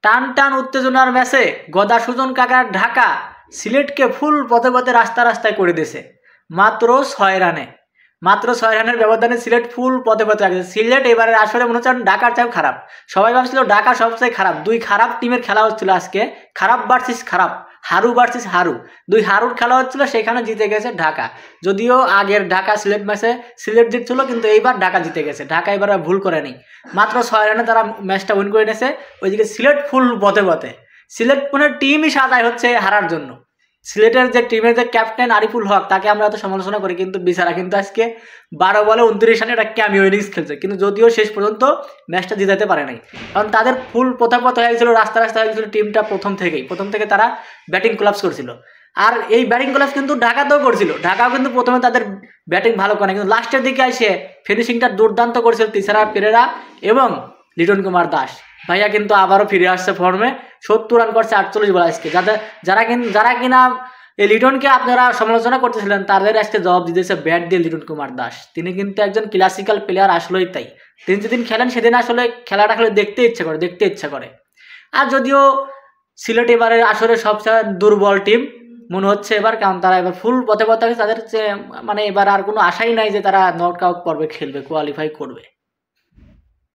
টান টান উত্তেজনার ম্যাচে গদা সুজন কাকার ঢাকা সিলেটকে ফুল পথে পথে রাস্তায় করে দিয়েছে মাত্র 6 রানে। মাত্র 6 রানের ব্যবধানে সিলেট ফুল পথে পথে রাখছে। সিলেট এবারে আসলে মনে হচ্ছে ঢাকার চাইও খারাপ। সবাই ভাবছিল ঢাকা সবচেয়ে খারাপ। দুই খারাপ টিমের খেলা হচ্ছিল আজকে, খারাপ ভার্সেস খারাপ, হারু ভার্সেস হারু, দুই হারুর খেলা হচ্ছিল, সেখানে জিতে গেছে ঢাকা। যদিও আগের ঢাকা সিলেট ম্যাচে সিলেট জিতছিল, কিন্তু এইবার ঢাকা জিতে গেছে। ঢাকা এবার ভুল করেনি, মাত্র 6 রানে তারা ম্যাচটা উইন করে নিয়েছে। ওইদিকে সিলেট ফুল পথে পথে, সিলেট মানে টিমই সাজায় হচ্ছে হারার জন্য। সিলেটের যে টিমের যে ক্যাপ্টেন আরিফুল হক, তাকে আমরা এত সমালোচনা করি, কিন্তু বিচারা কিন্তু আজকে 12 বলে 29 রানে একটা ক্যামিও ইনিংস খেলছে, কিন্তু যদিও শেষ পর্যন্ত ম্যাচটা জিতাতে পারে নাই, কারণ তাদের ফুল পথে হয়ে গেছিলো, রাস্তা হয়ে গেছিলো টিমটা। প্রথম থেকে তারা ব্যাটিং কোলাপস করছিল। আর এই ব্যাটিং কোলাপস কিন্তু ঢাকাতেও করছিল। ঢাকাও কিন্তু প্রথমে তাদের ব্যাটিং ভালো করে, কিন্তু লাস্টের দিকে এসে ফিনিশিংটা দুর্দান্ত করেছিল তিসারা পেরেরা এবং লিটন কুমার দাস। ভাইয়া কিন্তু আবারও ফিরে আসছে ফর্মে, 70 রান করছে 48 বল আজকে। যারা কিনা এই লিটনকে আপনারা সমালোচনা করতেছিলেন, তাদের আজকে জবাব দিতেছে ব্যাট দিয়ে লিটন কুমার দাস। তিনি কিন্তু একজন ক্লাসিক্যাল প্লেয়ার, আসলেই তাই। তিনি যেদিন খেলেন সেদিন আসলে খেলাটা খেলে দেখতে ইচ্ছা করে। আর যদিও সিলেট এবারে আসলে সবচেয়ে দুর্বল টিম মনে হচ্ছে এবার, কারণ তারা এবার ফুল পথে তাদের মানে এবার আর কোনো আশাই নাই যে তারা নক আউট পর্বে খেলবে, কোয়ালিফাই করবে।